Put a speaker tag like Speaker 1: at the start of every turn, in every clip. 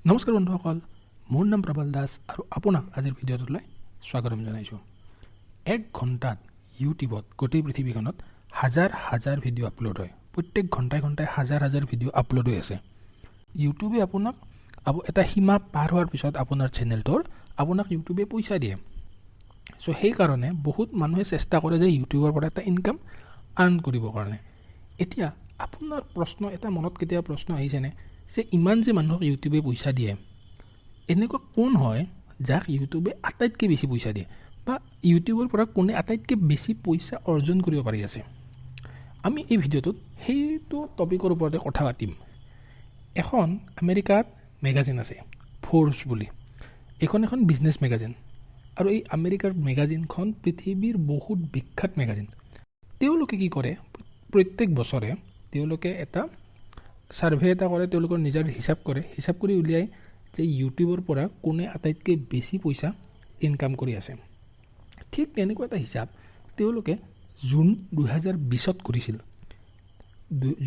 Speaker 1: নমস্কাৰ বন্ধুসকল, মোৰ নাম প্ৰবল দাস আৰু আপোনাক আজিৰ ভিডিঅ'টোলৈ স্বাগতম জনাইছোঁ। 1 ঘণ্টাত ইউটিউবত গোটেই পৃথিৱীখনত হাজাৰ হাজাৰ ভিডিঅ' আপলোড হয়। প্ৰত্যেক ঘণ্টাই ঘণ্টাই হাজাৰ হাজাৰ ভিডিঅ' আপলোড হৈ আছে। ইউটিউবে আপোনাক এটা সীমা পাৰ হোৱাৰ পিছত আপোনাৰ চেনেলটোৰ আপোনাক ইউটিউবে পইচা দিয়ে। চ' সেইকাৰণে বহুত মানুহে চেষ্টা কৰে যে ইউটিউবৰ পৰা এটা ইনকাম আৰ্ণ কৰিবৰ কাৰণে। এতিয়া আপোনাৰ এটা মনত কেতিয়াবা প্ৰশ্ন আহিছেনে যে ইমান যে মানুহক ইউটিউবে পইচা দিয়ে, এনেকুৱা কোন হয় যাক ইউটিউবে আটাইতকৈ বেছি পইচা দিয়ে, বা ইউটিউবৰ পৰা কোনে আটাইতকৈ বেছি পইচা অৰ্জন কৰিব পাৰি আছে? আমি এই ভিডিঅ'টোত সেইটো টপিকৰ ওপৰতে কথা পাতিম। এখন আমেৰিকাত মেগাজিন আছে ফ'ৰ্বছ বুলি, এখন বিজনেছ মেগাজিন, আৰু এই আমেৰিকাৰ মেগাজিনখন পৃথিৱীৰ বহুত বিখ্যাত মেগাজিন। তেওঁলোকে কি কৰে, প্ৰত্যেক বছৰে তেওঁলোকে এটা ছাৰ্ভে এটা কৰে, তেওঁলোকৰ নিজৰ হিচাপ কৰি উলিয়াই যে ইউটিউবৰ পৰা কোনে আটাইতকৈ বেছি পইচা ইনকাম কৰি আছে। ঠিক তেনেকুৱা এটা হিচাপ তেওঁলোকে জুন 2020 কৰিছিল।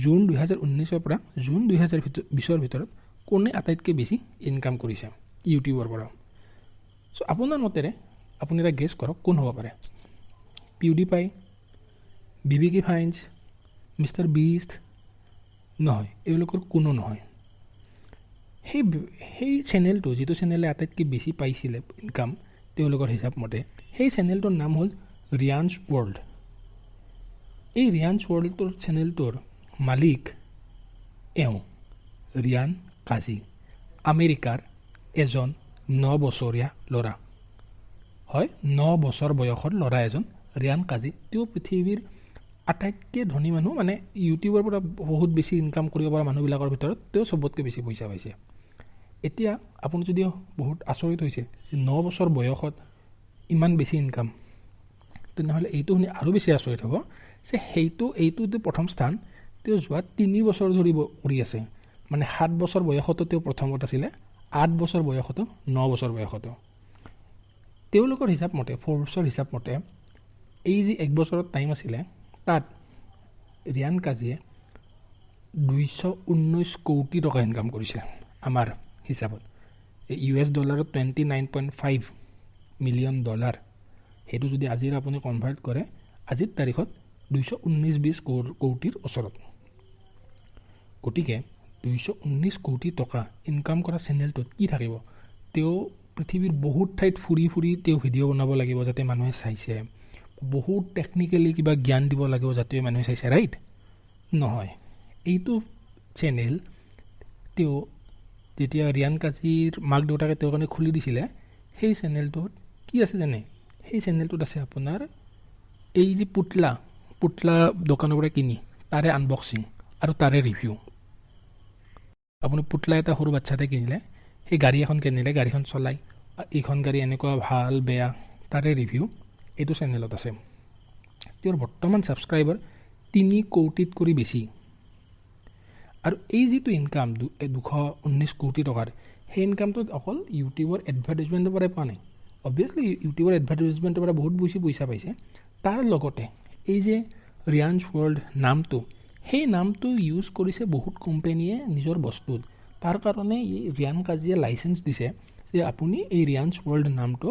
Speaker 1: জুন 2019 পৰা জুন 2020 ভিতৰত কোনে আটাইতকৈ বেছি ইনকাম কৰিছে ইউটিউবৰ পৰা। চ' আপোনাৰ মতেৰে আপুনি এটা গেছ কৰক, কোন হ'ব পাৰে? পিউডিপাই, বিবিকি ফাইন্স, মিষ্টাৰ বিষ্ট? নহয়, এওঁলোকৰ কোনো নহয়। সেই চেনেলটো, যিটো চেনেলে আটাইতকৈ বেছি পাইছিলে ইনকাম তেওঁলোকৰ হিচাপ মতে, সেই চেনেলটোৰ নাম হ'ল ৰিয়ানছ ৱৰ্ল্ড। এই ৰিয়ানছ ৱৰ্ল্ডটোৰ চেনেলটোৰ মালিক ৰিয়ান কাজি, আমেৰিকাৰ এজন 9 বছৰীয়া ল'ৰা। হয়, 9 বছৰ বয়সৰ ল'ৰা এজন ৰিয়ান কাজি। তেওঁ পৃথিৱীৰ আটাইতকৈ ধনী মানুহ, মানে ইউটিউবৰ পৰা বহুত বেছি ইনকাম কৰিব পৰা মানুহবিলাকৰ ভিতৰত তেওঁ চবতকৈ বেছি পইচা পাইছে। এতিয়া আপুনি যদি বহুত আচৰিত হৈছে যে 9 বছৰ বয়সত ইমান বেছি ইনকাম, তেনেহ'লে এইটো শুনি আৰু বেছি আচৰিত হ'ব যে এইটো প্ৰথম স্থান তেওঁ যোৱা 3 বছৰ ধৰি কৰি আছে। মানে 7 বছৰ বয়সতো তেওঁ প্ৰথমত আছিলে, 8 বছৰ বয়সতো, 9 বছৰ বয়সতো। তেওঁলোকৰ হিচাপ মতে, ফ'ৰ্বছৰ হিচাপ মতে, এই যি 1 বছৰৰ টাইম আছিলে, তাত ৰিয়ান কাজিয়ে 219 কোটি টকা ইনকাম কৰিছে আমাৰ হিচাপত। US ডলাৰত $29.5 million. সেইটো যদি আজিৰ আপুনি কনভাৰ্ট কৰে, আজিৰ তাৰিখত 219 কোটিৰ ওচৰত। গতিকে 219 কোটি টকা ইনকাম কৰা চেনেলটোত কি থাকিব? তেওঁ পৃথিৱীৰ বহুত ঠাইত ফুৰি তেওঁ ভিডিঅ' বনাব লাগিব যাতে মানুহে চাইছে, বহুত টেকনিকেলি কিবা জ্ঞান দিব লাগিব যাতে মানুহে চাইছে, ৰাইট? নহয়, এইটো চেনেল তেওঁ যেতিয়া ৰিয়ান কাজিৰ মাক দেউতাকে তেওঁৰ কাৰণে খুলি দিছিলে, সেই চেনেলটোত কি আছে জানে? সেই চেনেলটোত আছে আপোনাৰ এই যে পুতলা দোকানৰ পৰা কিনি তাৰে আনবক্সিং আৰু তাৰে ৰিভিউ। আপুনি পুতলা এটা সৰু বাচ্ছা এটাই কিনিলে, সেই গাড়ী এখন কিনিলে, গাড়ীখন চলাই এইখন গাড়ী এনেকুৱা ভাল বেয়া, তাৰে ৰিভিউ এইটো চেনেলত আছে। তেওঁৰ বৰ্তমান ছাবস্ক্ৰাইবাৰ 3 কোটিতকৈ বেছি। আৰু এই যিটো ইনকাম 219 কোটি টকাৰ, সেই ইনকামটোত অকল ইউটিউবৰ এডভাৰটাইজমেণ্টৰ পৰাই পোৱা নাই। অবভিয়াছলি ইউটিউবৰ এডভাৰটাইজমেণ্টৰ পৰা বহুত বেছি পইচা পাইছে। তাৰ লগতে এই যে ৰিয়ানছ ৱৰ্ল্ড নামটো, সেই নামটো ইউজ কৰিছে বহুত কোম্পানীয়ে নিজৰ বস্তুত। তাৰ কাৰণে ৰিয়ান কাজিয়ে লাইচেঞ্চ দিছে যে আপুনি এই ৰিয়ানছ ৱৰ্ল্ড নামটো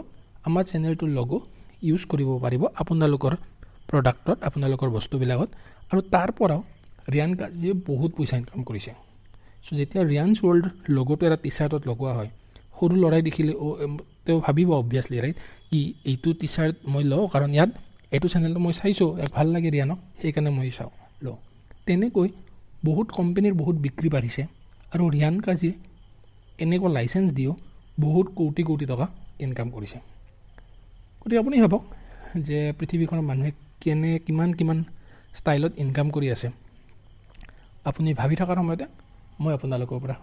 Speaker 1: আমাৰ চেনেলটোৰ লগত ইউজ কৰিব পাৰিব আপোনালোকৰ প্ৰডাক্টত, আপোনালোকৰ বস্তুবিলাকত। আৰু তাৰ পৰাও ৰিয়ান কাজিয়ে বহুত পইচা ইনকাম কৰিছে। চ' যেতিয়া ৰিয়ানছ ৱৰ্ল্ড লগোটো এটা টি চাৰ্টত লগোৱা হয়, সৰু ল'ৰাই দেখিলে তেওঁ ভাবিব অবভিয়াছলি, ৰাইট, এইটো টি চাৰ্ট মই লওঁ কাৰণ ইয়াত এইটো চেনেলটো মই চাইছোঁ, ভাল লাগে ৰিয়ানক, সেইকাৰণে মই লওঁ। তেনেকৈ বহুত কোম্পানীৰ বহুত বিক্ৰী বাঢ়িছে, আৰু ৰিয়ান কাজিয়ে এনেকুৱা লাইচেঞ্চ দিও বহুত কোটি টকা ইনকাম কৰিছে। গতিকে আপুনি ভাবক যে পৃথিৱীখনৰ মানুহে কিমান ষ্টাইলত ইনকাম কৰি আছে। আপুনি ভাবি থকাৰ সময়তে মই আপোনালোকৰ পৰা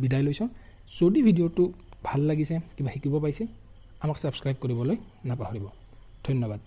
Speaker 1: বিদায় লৈছোঁ। যদি ভিডিঅ'টো ভাল লাগিছে, কিবা শিকিব পাইছে, আমাক ছাবস্ক্ৰাইব কৰিবলৈ নাপাহৰিব। ধন্যবাদ।